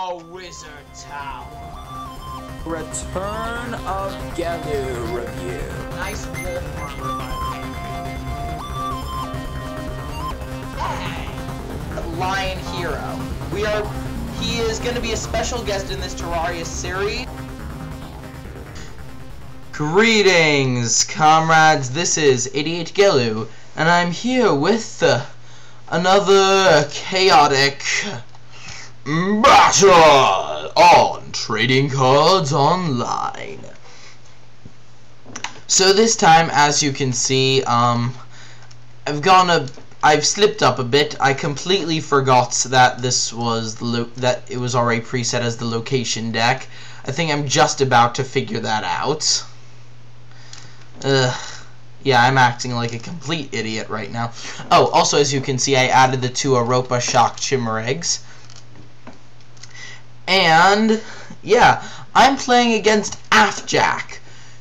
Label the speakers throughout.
Speaker 1: A Wizard Tower.
Speaker 2: Return of Gelu review.
Speaker 1: Nice wolf armor, by the way. Hey! Lion Hero. He is going to be a special guest in this Terraria series. Greetings, comrades. This is 88 Gelu, and I'm here with another chaotic battle on Trading Cards Online. So this time, as you can see, I've slipped up a bit. I completely forgot that this was that it was already preset as the location deck. I think I'm just about to figure that out. Yeah, I'm acting like a complete idiot right now. Oh, also, as you can see, I added the 2 Europa Shock Chimera Eggs. And, yeah, I'm playing against Afjack,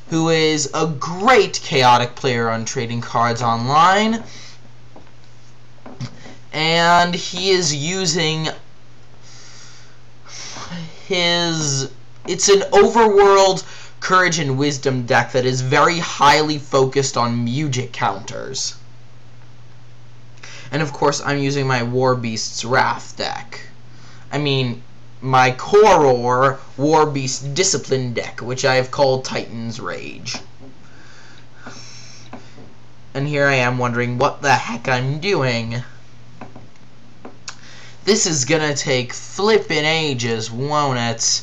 Speaker 1: who is a great chaotic player on Trading Cards Online. And he is using it's an Overworld Courage and Wisdom deck that is very highly focused on music counters. And of course, I'm using my War Beast's Wrath deck. I mean, my Koror War Beast Discipline deck, which I have called Titan's Rage. And here I am wondering what the heck I'm doing. This is gonna take flippin' ages, won't it?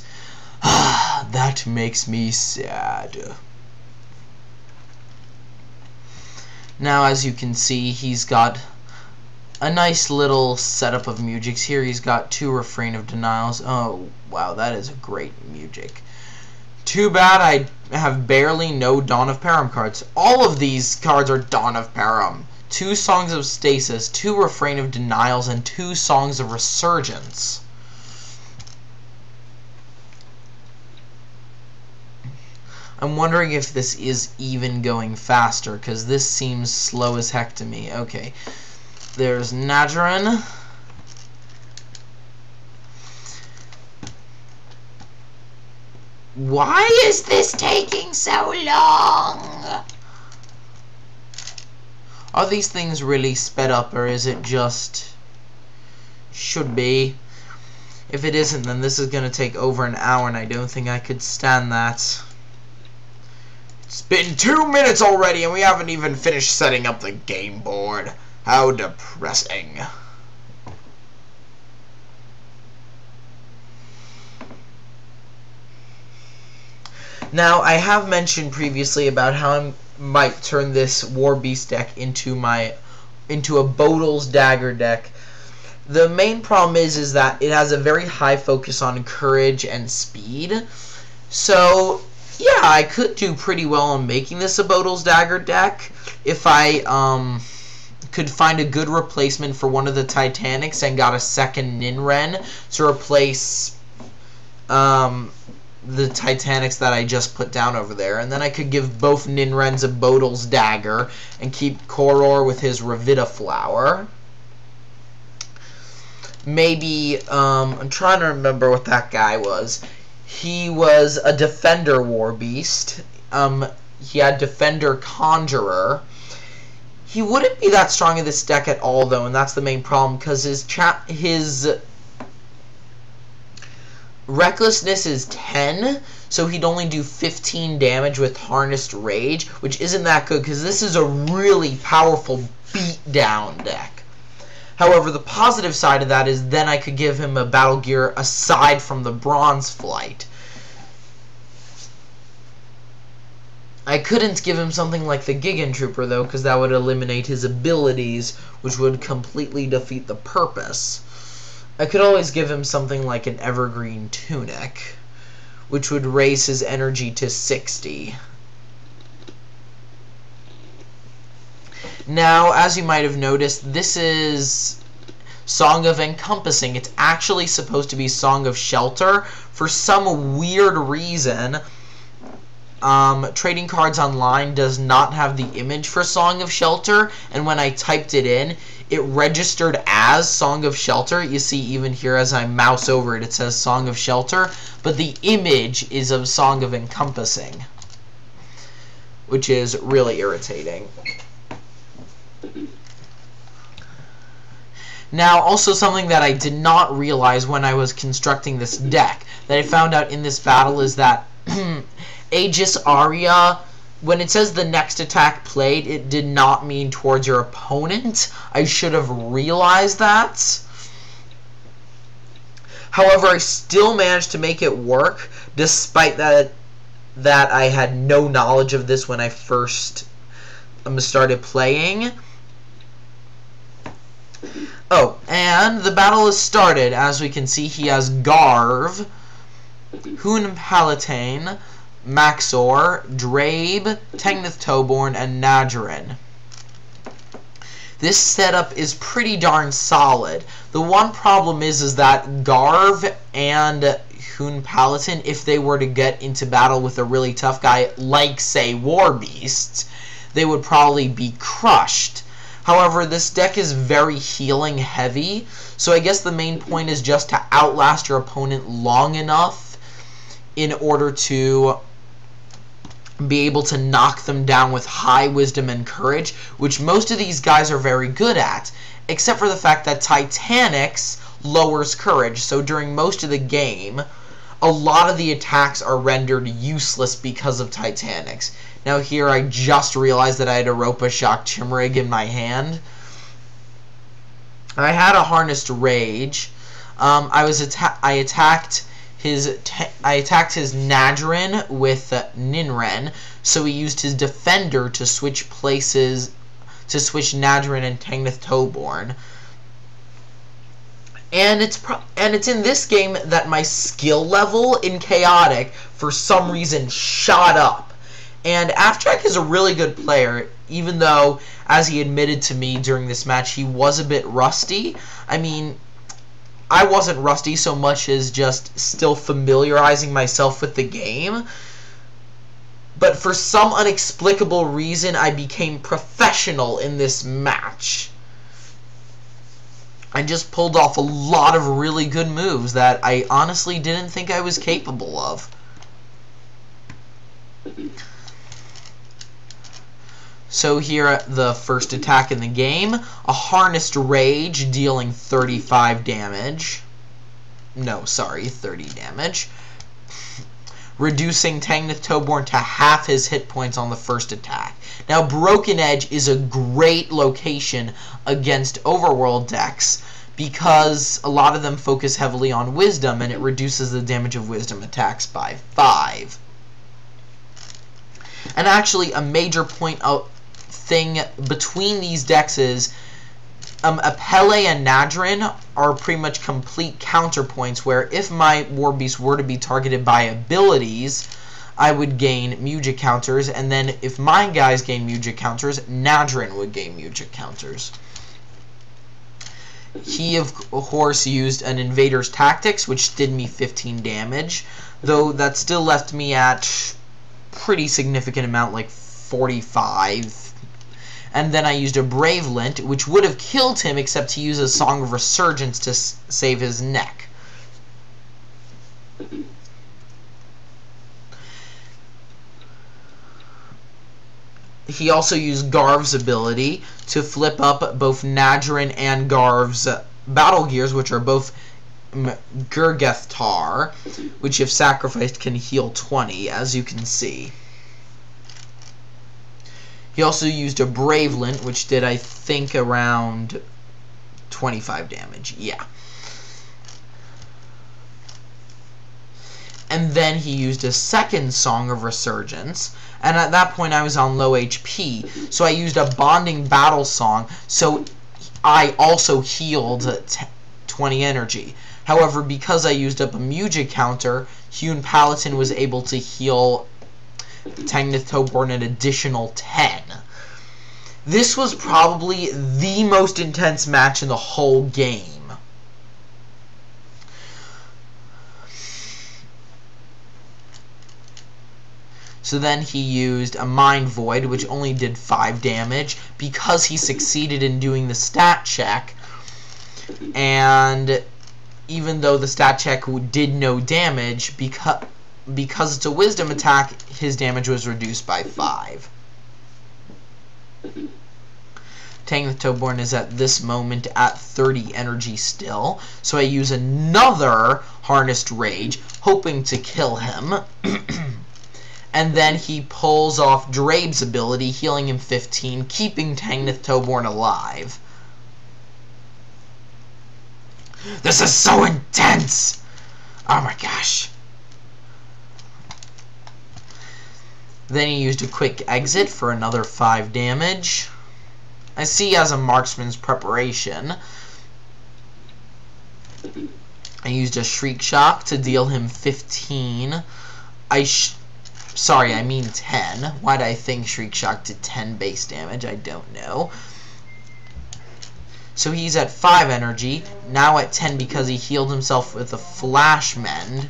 Speaker 1: That makes me sad. Now, as you can see, he's got a nice little setup of musics. Here he's got 2 Refrain of Denials. Oh, wow, that is a great music. Too bad I have barely no Dawn of Param cards. All of these cards are Dawn of Param. 2 Songs of Stasis, 2 Refrain of Denials, and 2 Songs of Resurgence. I'm wondering if this is even going faster, because this seems slow as heck to me. Okay, there's Nadjarin. Why is this taking so long? Are these things really sped up, or is it just should be? If it isn't, then this is going to take over an hour, and I don't think I could stand that. It's been 2 minutes already, and we haven't even finished setting up the game board. How depressing. Now, I have mentioned previously about how I might turn this War Beast deck into a Bodil's Dagger deck. The main problem is that it has a very high focus on courage and speed. So, yeah, I could do pretty well on making this a Bodil's Dagger deck if I could find a good replacement for one of the Titanics and got a second Ninren to replace the Titanics that I just put down over there, and then I could give both Ninrens a Bodil's Dagger and keep Koror with his Revita Flower. Maybe, I'm trying to remember what that guy was. He was a Defender War Beast. He had Defender Conjurer. He wouldn't be that strong in this deck at all, though, and that's the main problem, because his Recklessness is 10, so he'd only do 15 damage with Harnessed Rage, which isn't that good, because this is a really powerful beatdown deck. However, the positive side of that is then I could give him a battle gear aside from the Bronze Flight. I couldn't give him something like the Gigantrooper, though, because that would eliminate his abilities, which would completely defeat the purpose. I could always give him something like an Evergreen Tunic, which would raise his energy to 60. Now, as you might have noticed, this is Song of Encompassing. It's actually supposed to be Song of Shelter. For some weird reason, trading cards online does not have the image for Song of Shelter, and when I typed it in, it registered as Song of Shelter. You see even here as I mouse over it, it says Song of Shelter, but the image is of Song of Encompassing, which is really irritating. Now, also something that I did not realize when I was constructing this deck, that I found out in this battle, is that Aegis Aria, when it says the next attack played, it did not mean towards your opponent. I should have realized that. However, I still managed to make it work, despite that I had no knowledge of this when I first started playing. Oh, and the battle has started. As we can see, he has Garv, Palatine, Maxor, Drabe, Tengnith Toborn, and Nadrin. This setup is pretty darn solid. The one problem is that Garv and Palatine, if they were to get into battle with a really tough guy like, say, Warbeast, they would probably be crushed. However, this deck is very healing heavy, so I guess the main point is just to outlast your opponent long enough in order to be able to knock them down with high wisdom and courage, which most of these guys are very good at, except for the fact that Titanics lowers courage, so during most of the game, a lot of the attacks are rendered useless because of Titanics. Now here I just realized that I had Europa Shock Chimrig in my hand. I had a Harnessed Rage. I attacked his Nadrin with Ninren, so he used his Defender to switch places, to switch Nadrin and Tengnith Toborn. And it's in this game that my skill level in Chaotic for some reason shot up. And Afjack is a really good player, even though, as he admitted to me during this match, he was a bit rusty. I mean, I wasn't rusty so much as just still familiarizing myself with the game. But for some inexplicable reason, I became professional in this match. I just pulled off a lot of really good moves that I honestly didn't think I was capable of. So here, the first attack in the game, a Harnessed Rage, dealing 35 damage. No, sorry, 30 damage. Reducing Tengnith Toborn to half his hit points on the first attack. Now, Broken Edge is a great location against Overworld decks because a lot of them focus heavily on Wisdom, and it reduces the damage of Wisdom attacks by 5. And actually, a major thing between these decks is Apele and Nadrin are pretty much complete counterpoints, where if my Warbeast were to be targeted by abilities, I would gain Mugic counters, and then if my guys gain Mugic counters, Nadrin would gain Mugic counters. He, of course, used an Invader's Tactics, which did me 15 damage, though that still left me at pretty significant amount, like 45. And then I used a Bravelint, which would have killed him, except he used a Song of Resurgence to save his neck. He also used Garv's ability to flip up both Nadrin and Garv's battle gears, which are both Gurgeth Tar, which if sacrificed can heal 20, as you can see. He also used a Bravelint, which did, I think, around 25 damage. Yeah. And then he used a second Song of Resurgence, and at that point I was on low HP, so I used a Bonding Battle Song, so I also healed 20 energy. However, because I used up a Mugic counter, Palatine was able to heal Tengnith Toborn an additional 10. This was probably the most intense match in the whole game. So then he used a Mind Void, which only did 5 damage, because he succeeded in doing the stat check. And even though the stat check did no damage, because it's a wisdom attack, his damage was reduced by 5. Tang the Toadborn is at this moment at 30 energy still, so I use another Harnessed Rage, hoping to kill him. And then he pulls off Drabe's ability, healing him 15, keeping Tang the Toadborn alive. This is so intense! Oh my gosh. Then he used a quick exit for another 5 damage. I see he has a marksman's preparation. I used a Shriek Shock to deal him 15. Sorry, I mean 10. Why did I think Shriek Shock did 10 base damage? I don't know. So he's at 5 energy, now at 10 because he healed himself with a Flash Mend.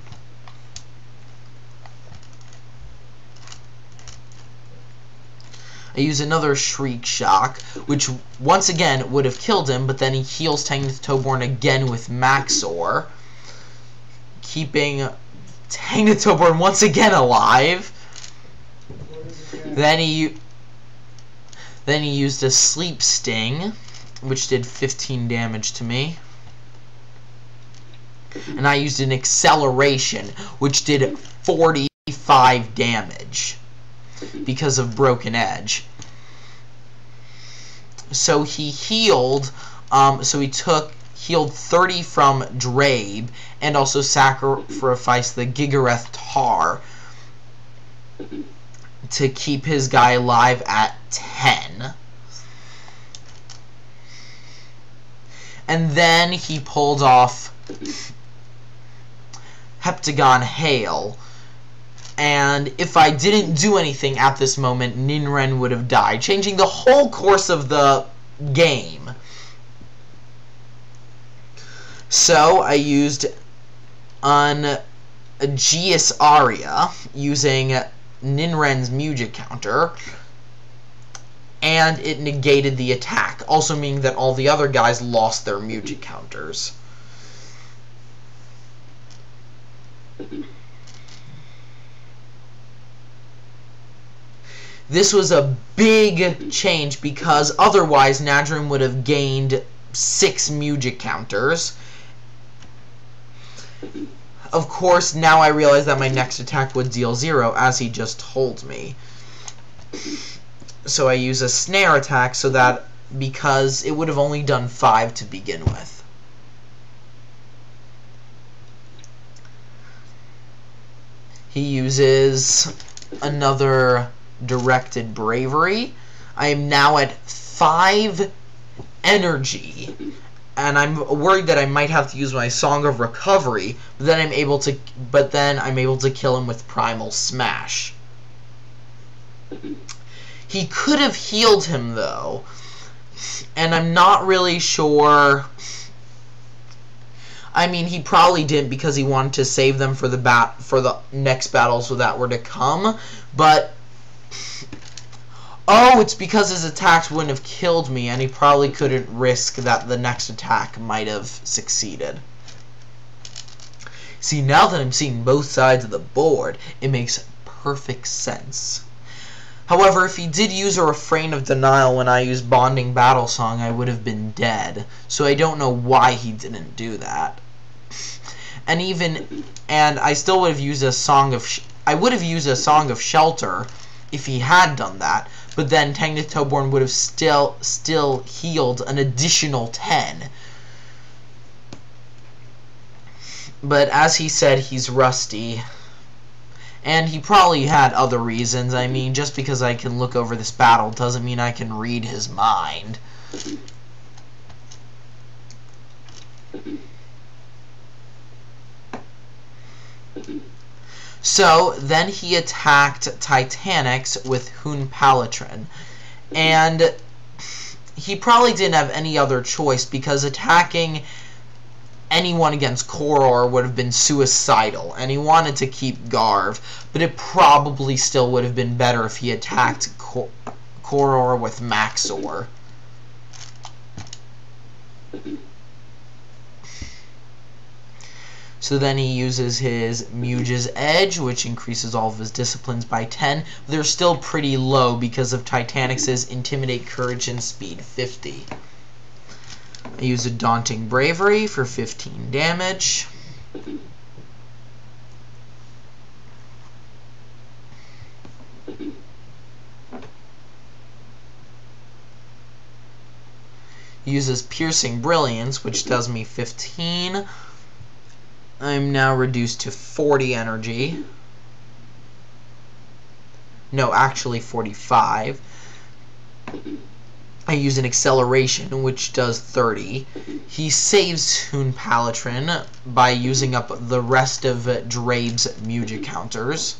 Speaker 1: I use another Shriek Shock, which once again would have killed him, but then he heals Tang the Toadborn again with Maxor, keeping Tang the Toadborn once again alive. Then he used a Sleep Sting, which did 15 damage to me. And I used an Acceleration, which did 45 damage because of Broken Edge. So he healed, healed 30 from Drabe, and also sacrificed the Gigareth Tar to keep his guy alive at 10. And then he pulled off Heptagon Hail. And if I didn't do anything at this moment, Ninren would have died, changing the whole course of the game. So I used an Aegeus Aria using Ninren's Music Counter, and it negated the attack, also meaning that all the other guys lost their Music Counters. This was a big change because otherwise Nadrin would have gained 6 Music Counters. Of course, now I realize that my next attack would deal 0, as he just told me. So I use a Snare attack so that, because it would have only done 5 to begin with. He uses another Directed Bravery. I am now at 5 energy, and I'm worried that I might have to use my Song of Recovery, but then I'm able to kill him with Primal Smash. He could have healed him though, and I'm not really sure. I mean, he probably didn't because he wanted to save them for the next battles that were to come, but oh, it's because his attacks wouldn't have killed me, and he probably couldn't risk that the next attack might have succeeded. See, now that I'm seeing both sides of the board, it makes perfect sense. However, if he did use a Refrain of Denial when I used Bonding Battle Song, I would have been dead. So I don't know why he didn't do that. And I still would have used a Song of Shelter if he had done that. But then Tang the Toadborn would have still healed an additional 10. But as he said, he's rusty. And he probably had other reasons. I mean, just because I can look over this battle doesn't mean I can read his mind. So, then he attacked Titanics with Hoon Palatrin. And he probably didn't have any other choice, because attacking anyone against Koror would have been suicidal, and he wanted to keep Garv, but it probably still would have been better if he attacked Koror with Maxor. So then he uses his Muge's Edge, which increases all of his disciplines by 10. They're still pretty low because of Titanic's Intimidate, Courage, and Speed 50. I use a Daunting Bravery for 15 damage. Uses Piercing Brilliance, which does me 15. I'm now reduced to 40 energy. No, actually 45. I use an Acceleration, which does 30. He saves Hoon Palatrin by using up the rest of Drabe's Muge counters.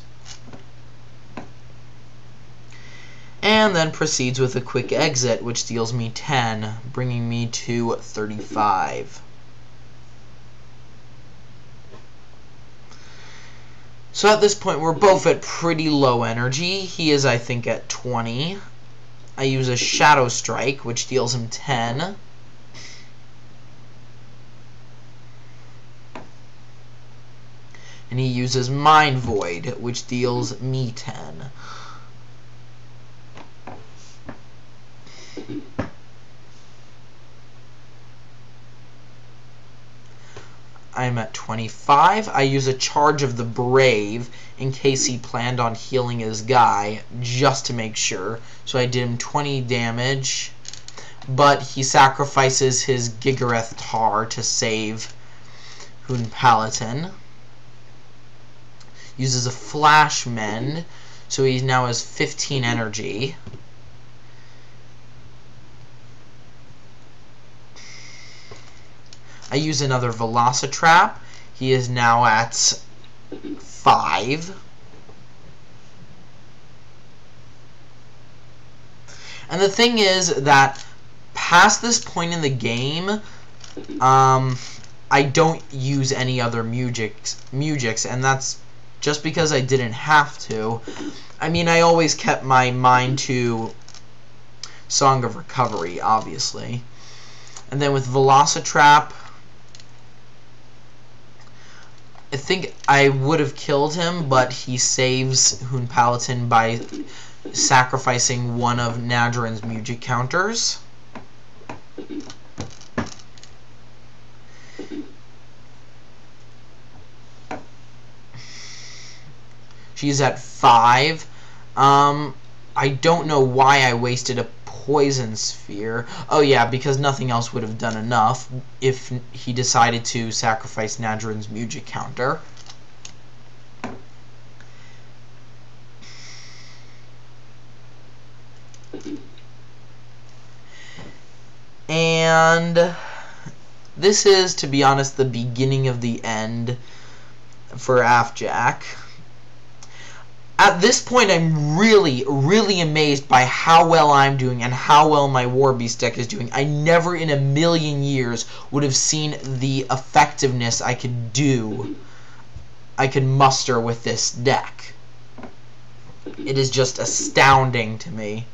Speaker 1: And then proceeds with a Quick Exit, which deals me 10, bringing me to 35. So at this point, we're both at pretty low energy. He is, I think, at 20. I use a Shadow Strike, which deals him 10. And he uses Mind Void, which deals me 10. I'm at 25. I use a Charge of the Brave in case he planned on healing his guy, just to make sure. So I did him 20 damage, but he sacrifices his Gigareth Tar to save Hoon Palatine. Uses a Flash Mend, so he now has 15 energy. I use another Velocitrap. He is now at 5. And the thing is that past this point in the game, I don't use any other Mugics, and that's just because I didn't have to. I mean, I always kept my mind to Song of Recovery, obviously. And then with Velocitrap, I think I would have killed him, but he saves Hoon Palatine by sacrificing one of Nadrin's Mugic counters. She's at 5. I don't know why I wasted a Poison Sphere. Oh yeah, because nothing else would have done enough if he decided to sacrifice Nadrin's Mugic counter. And this is, to be honest, the beginning of the end for Afjack. At this point, I'm really, really amazed by how well I'm doing and how well my War Beast deck is doing. I never in a million years would have seen the effectiveness I could muster with this deck. It is just astounding to me.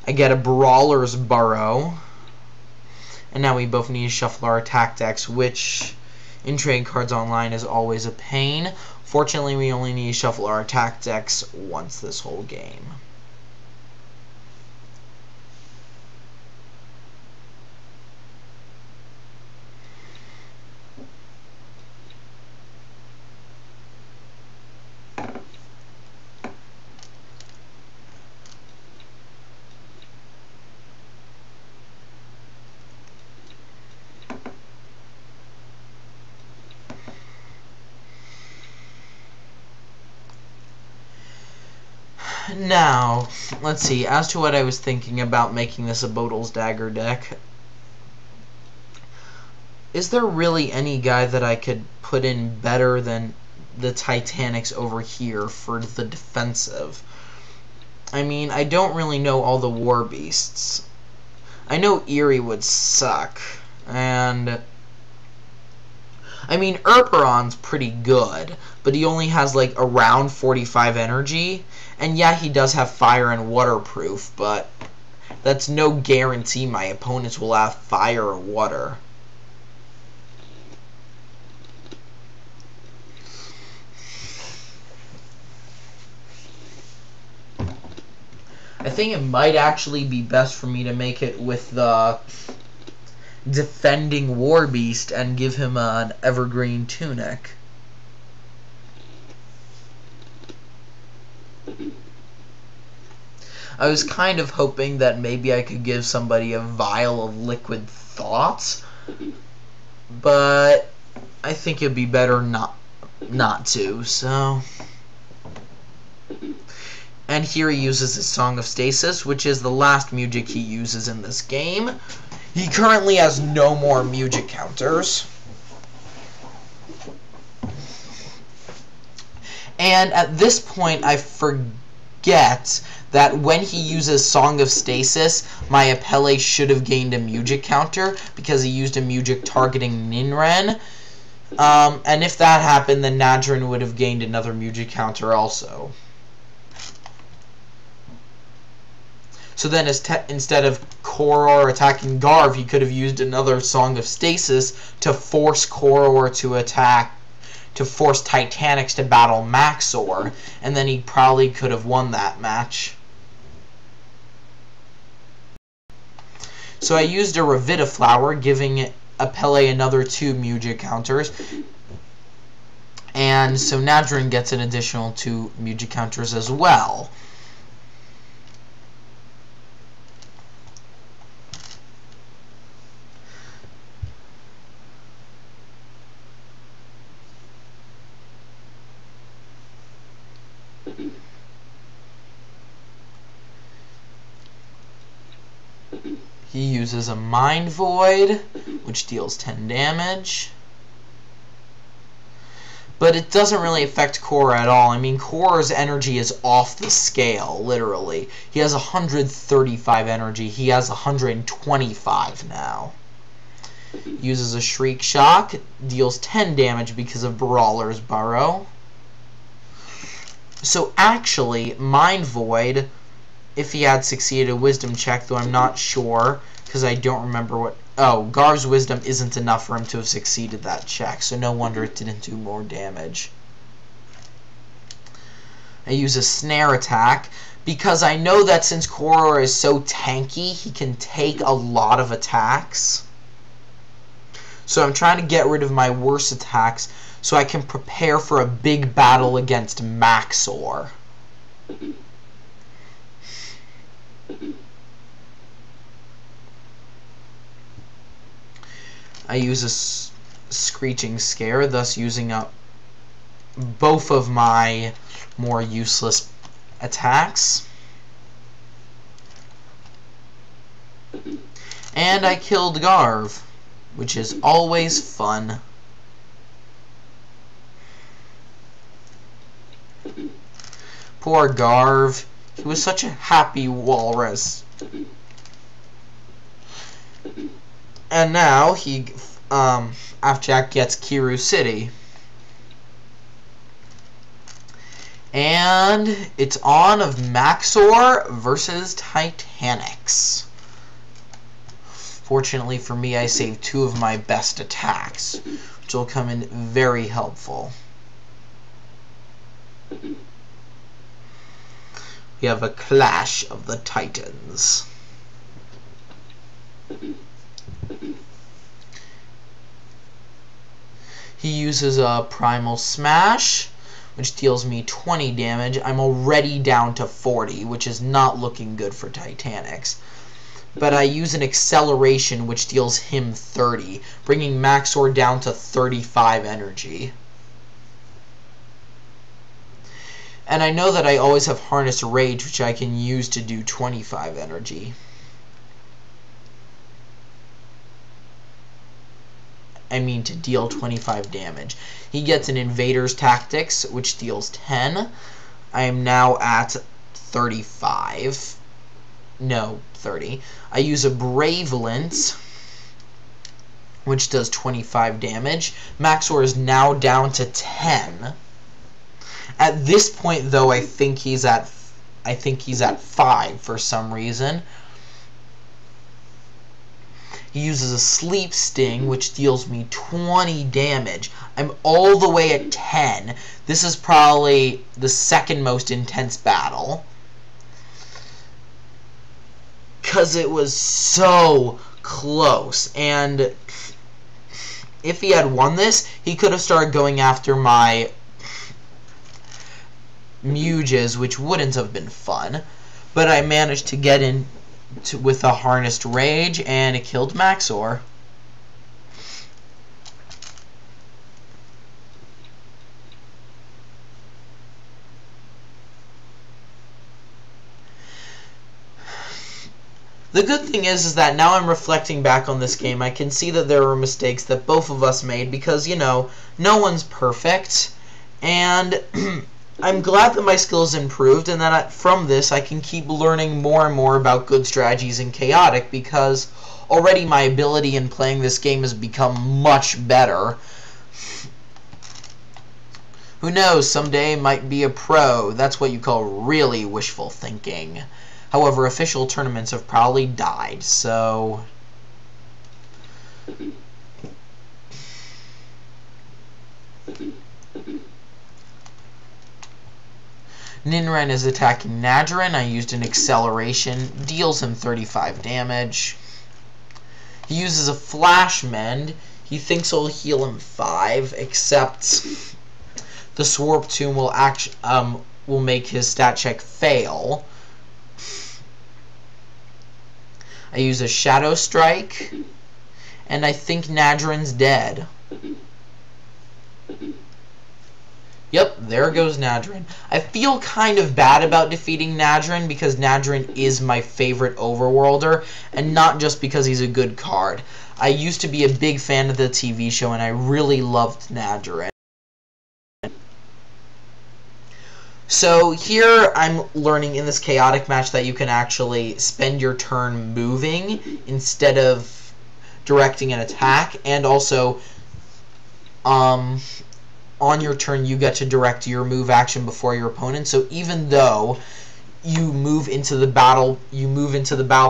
Speaker 1: I get a Brawler's Burrow. And now we both need to shuffle our attack decks, which in Trade Cards Online is always a pain. Fortunately, we only need to shuffle our attack decks once this whole game. Now, let's see, as to what I was thinking about making this a Bodil's Dagger deck, is there really any guy that I could put in better than the Titanics over here for the defensive? I mean, I don't really know all the war beasts. I know Eerie would suck, and I mean, Erperon's pretty good, but he only has like around 45 energy, and yeah, he does have fire and waterproof, but that's no guarantee my opponents will have fire or water. I think it might actually be best for me to make it with the defending war beast and give him an evergreen tunic. I was kind of hoping that maybe I could give somebody a vial of liquid thoughts, but I think it'd be better not to, so. And here he uses his Song of Stasis, which is the last music he uses in this game. He currently has no more music counters. And at this point, I forget that when he uses Song of Stasis, my Apele should have gained a music counter because he used a music targeting Ninren. And if that happened, then Nadrin would have gained another music counter also. So then instead of Koror attacking Garv, he could have used another Song of Stasis to force Koror to attack, to force Titanics to battle Maxor, and then he probably could have won that match. So I used a Revita Flower, giving Apele another 2 music counters, and so Nadrin gets an additional 2 music counters as well. He uses a Mind Void, which deals 10 damage. But it doesn't really affect Korra at all. I mean, Korra's energy is off the scale, literally. He has 135 energy. He has 125 now. Uses a Shriek Shock, deals 10 damage because of Brawler's Burrow. So actually, Mind Void, if he had succeeded a Wisdom check, though I'm not sure, because I don't remember what. Oh, Garv's Wisdom isn't enough for him to have succeeded that check, so no wonder it didn't do more damage. I use a Snare Attack, because I know that since Koror is so tanky, he can take a lot of attacks. So I'm trying to get rid of my worst attacks, so I can prepare for a big battle against Maxor. I use a Screeching Scare, thus using up both of my more useless attacks. And I killed Garv, which is always fun. Poor Garv. He was such a happy walrus. And now Afjack gets Kiru City. And it's on of Maxor versus Titanics. Fortunately for me, I saved 2 of my best attacks, which will come in very helpful. We have a clash of the Titans. He uses a Primal Smash, which deals me 20 damage. I'm already down to 40, which is not looking good for Titanics. But I use an Acceleration, which deals him 30, bringing Maxor down to 35 energy. And I know that I always have Harness Rage, which I can use to do 25 energy. I mean to deal 25 damage. He gets an Invader's Tactics, which deals 10. I am now at 35. No, 30. I use a Bravelint, which does 25 damage. Maxor is now down to 10. At this point, though, I think he's at 5 for some reason. He uses a Sleep Sting, which deals me 20 damage. I'm all the way at 10. This is probably the second most intense battle, because it was so close. And if he had won this, he could have started going after my Muges, which wouldn't have been fun. But I managed to get in with a Harnessed Rage, and it killed Maxor. The good thing is that now I'm reflecting back on this game, I can see that there were mistakes that both of us made, because, you know, no one's perfect, and I'm glad that my skills improved, and that from this I can keep learning more and more about good strategies in Chaotic, because already my ability in playing this game has become much better. Who knows, someday I might be a pro. That's what you call really wishful thinking. However, official tournaments have probably died, so Ninren is attacking Nadrin. I used an acceleration, deals him 35 damage. He uses a Flash Mend. He thinks it'll heal him 5, except the Swarp Tomb will make his stat check fail. I use a Shadow Strike, and I think Nadrin's dead. Yep, there goes Nadrin. I feel kind of bad about defeating Nadrin, because Nadrin is my favorite Overworlder, and not just because he's a good card. I used to be a big fan of the TV show, and I really loved Nadrin. So here I'm learning in this Chaotic match that you can actually spend your turn moving instead of directing an attack, and also on your turn you get to direct your move action before your opponent. So even though you move into the battle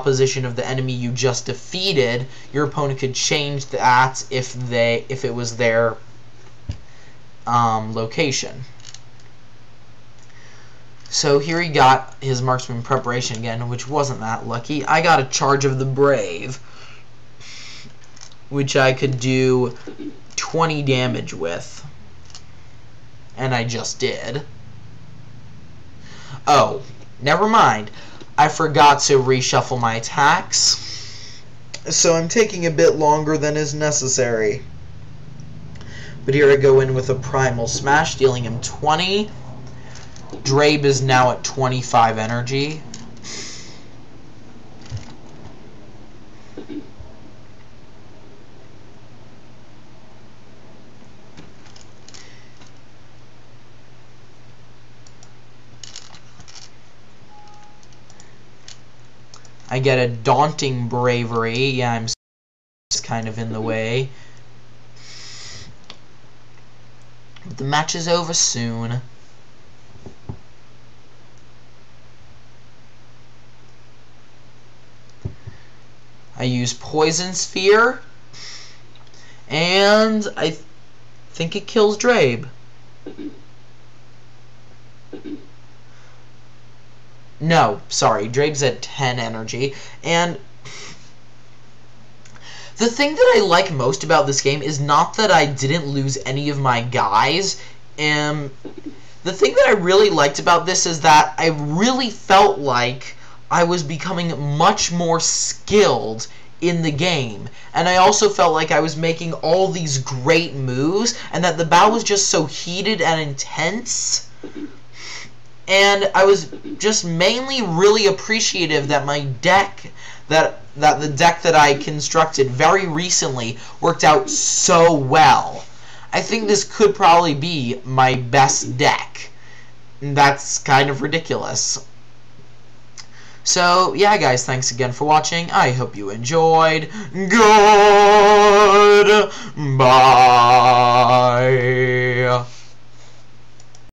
Speaker 1: position of the enemy you just defeated, your opponent could change that if it was their location. So here he got his Marksman Preparation again, which wasn't that lucky. I got a Charge of the Brave, which I could do 20 damage with. And I just did. Oh, never mind. I forgot to reshuffle my attacks, so I'm taking a bit longer than is necessary. But here I go in with a Primal Smash, dealing him 20. Drabe is now at 25 energy. I get a Daunting Bravery. Yeah, I'm kind of in the way. But the match is over soon. I use Poison Sphere, and I think it kills Drabe. No, sorry, Drabe's at 10 energy, and the thing that I like most about this game is not that I didn't lose any of my guys. The thing that I really liked about this is that I really felt like I was becoming much more skilled in the game, and I also felt like I was making all these great moves, and that the battle was just so heated and intense, and I was just mainly really appreciative that my deck, that the deck that I constructed very recently worked out so well. I think this could probably be my best deck. That's kind of ridiculous. So, yeah, guys, thanks again for watching. I hope you enjoyed. Goodbye.